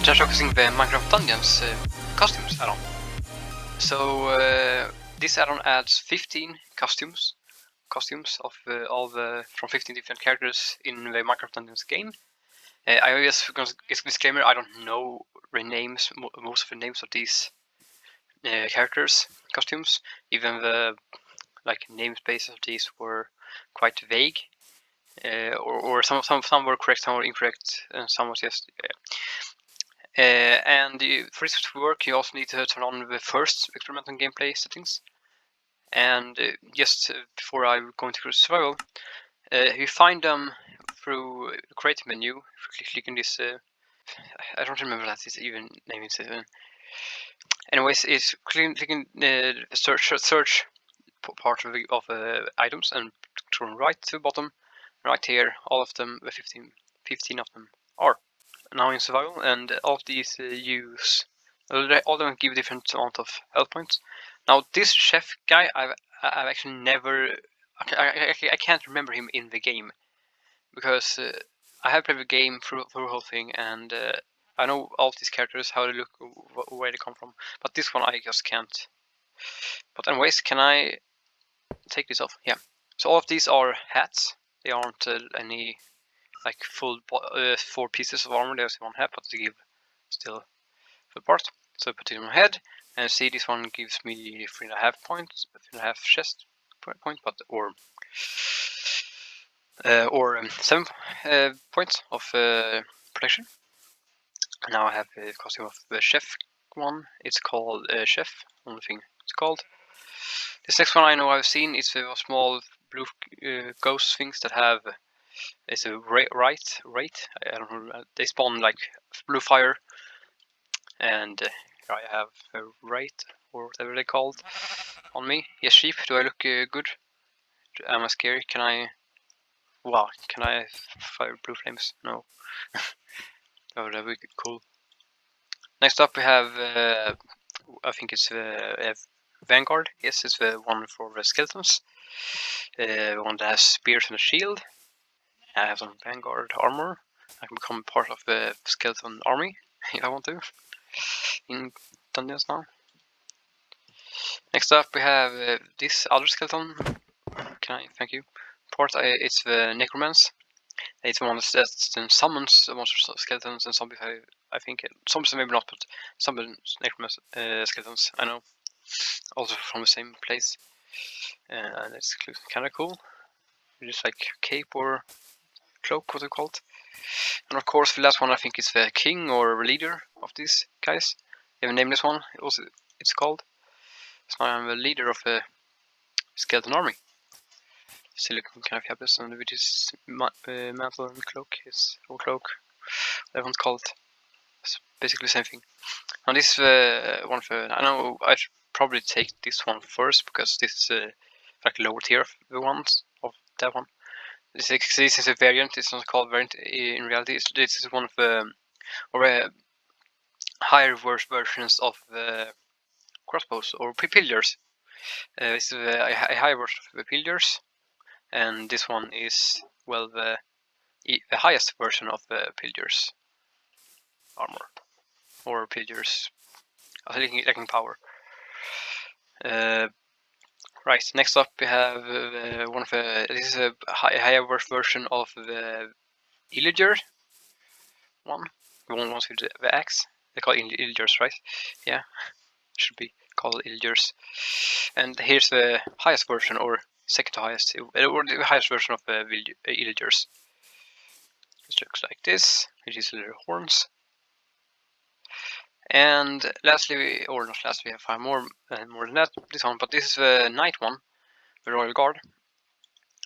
just focusing the Minecraft Dungeons costumes add-on. So this add-on adds 15 costumes of all the from 15 different characters in the Minecraft Dungeons game. I just disclaimer: I don't know most of the names of these characters costumes. Even the namespace of these were quite vague, or some were correct, some were incorrect, and some was just. For this to work, you also need to turn on the first experimental gameplay settings. And just before I go into survival, you find them through the create menu. If you click on this, I don't remember that it's even named it. Anyways, it's clicking the search part of items and turn right to the bottom. Right here, all of them, the 15 of them are now in survival, and all of these all of them give different amount of health points. Now this chef guy, I've actually never, I can't remember him in the game, because I have played the game through the whole thing, and I know all of these characters, how they look, where they come from, but this one I just can't. But anyways, can I take this off? Yeah. So all of these are hats. They aren't any full 4 pieces of armor. There's one hat, but they give still full part. So I put it on my head, and see this one gives me 3.5 points, 3.5 chest point, but or 7 points of protection. Now I have the costume of the chef one. It's called Chef. Only thing it's called. This next one I know I've seen is the small blue ghost things that have. It's a rate. I don't know. They spawn like blue fire, and I have a rate or whatever they called on me. Yes, sheep. Do I look good? Am I scary? Can I? Wow. Can I fire blue flames? No. Oh, that would be cool. Next up we have. I think it's Vanguard. Yes, it's the one for the skeletons. One that has spears and a shield. I have some Vanguard armor. I can become part of the skeleton army if I want to in dungeons now. Next up we have this other skeleton. Can I? Thank you. It's the Necromance. It's one that summons monsters, skeletons, and zombies. I think zombies maybe not, but summons Necromance skeletons. I know. Also from the same place. And it's kind of cool. Just like cape or cloak, what they call it. And of course, the last one I think is the king or leader of these guys. They have a nameless one. It's called. So now I'm the leader of the skeleton army. Still looking kind of fabulous, and with his mantle and cloak, or cloak, whatever it's called. It's basically the same thing. Now this is one for. I know I should probably take this one first, because this is like lower tier of the ones of that one. This is a variant. It's not called variant in reality. This is one of the higher versions of the crossbows or pillars. This is a higher version of the pillars, and this one is the highest version of the pillars armor or pillars. Lacking power. Right. Next up, we have one of the. This is a higher version of the Illager one. The one with the axe. They call it Illagers, right? Yeah, should be called Illagers. And here's the highest version, or second to highest, or the highest version of the Illagers. It looks like this. It is little horns. And lastly, or not lastly, we have 5 more than that. This one, but this is the Knight one, the Royal Guard.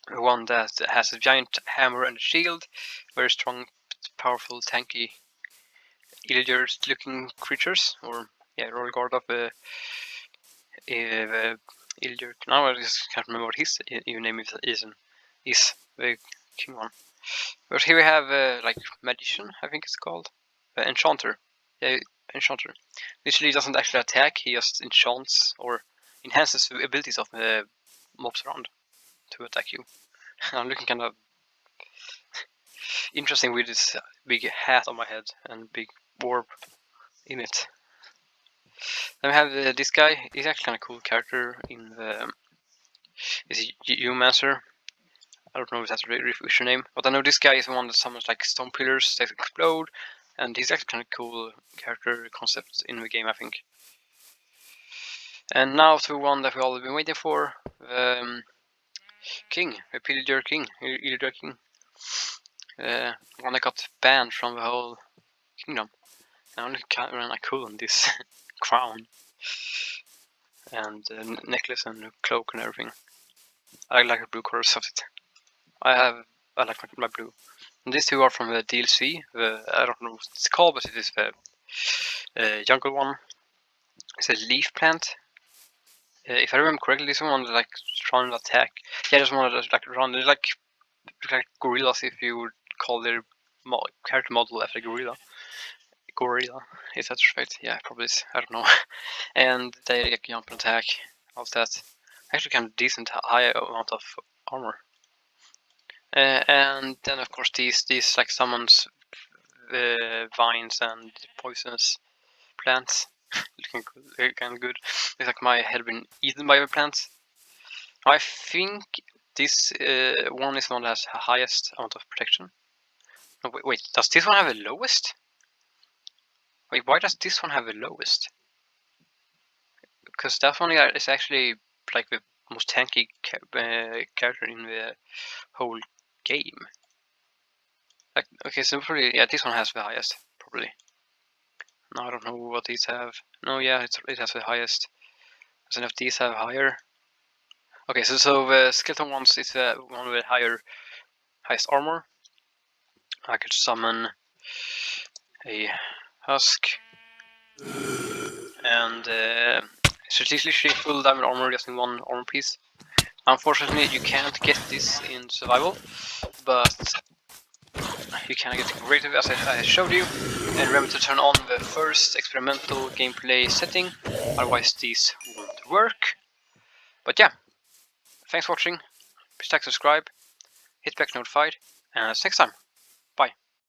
The one that has a giant hammer and a shield, very strong, powerful, tanky Illager-looking creatures, or Royal Guard of the Illager. Now I just can't remember what his even name is the king one. But here we have like magician, I think it's called, enchanter. Yeah, enchanter. Literally doesn't actually attack; he just enchants or enhances the abilities of the mobs around to attack you. I'm looking kind of interesting with this big hat on my head and big orb in it. Then we have this guy. He's actually kind of cool character in the. Is Humancer? I don't know if that's a official name, but I know this guy is the one that summons like stone pillars that explode, and he's actually kind of cool character concept in the game, I think. And now to one that we've all been waiting for, King, the Pillager King, Illager King. One that got banned from the whole kingdom. I only kind of like cool on this crown and necklace and cloak and everything. I like the blue colors of it. I like my blue. And these two are from the DLC. I don't know what it's called, but it is the jungle one. It's a leaf plant. If I remember correctly, this one like trying to attack. Yeah, this one like run. They're like gorillas, if you would call their character model after gorilla. Gorilla, is that right? Yeah, probably is. I don't know. And they like, jump and attack. Of that, actually kind of decent high amount of armor. And then of course these like summons vines and poisonous plants. Looking kind of good. It's like my head been eaten by the plants. I think this one is the one that has the highest amount of protection. No, wait, does this one have the lowest? Wait, why does this one have the lowest? Because that one is actually like the most tanky character in the whole game. Like, okay, so probably, yeah, this one has the highest, probably. No, I don't know what these have. No, yeah, it has the highest. Doesn't have these have higher? Okay, so the skeleton ones is the one with highest armor. I could summon a husk and strategically full diamond armor just in one armor piece. Unfortunately, you can't get this in survival, but you can get great as I showed you. And remember to turn on the first experimental gameplay setting, otherwise these won't work. But yeah, thanks for watching. Please like, subscribe, hit back notified, and see you next time.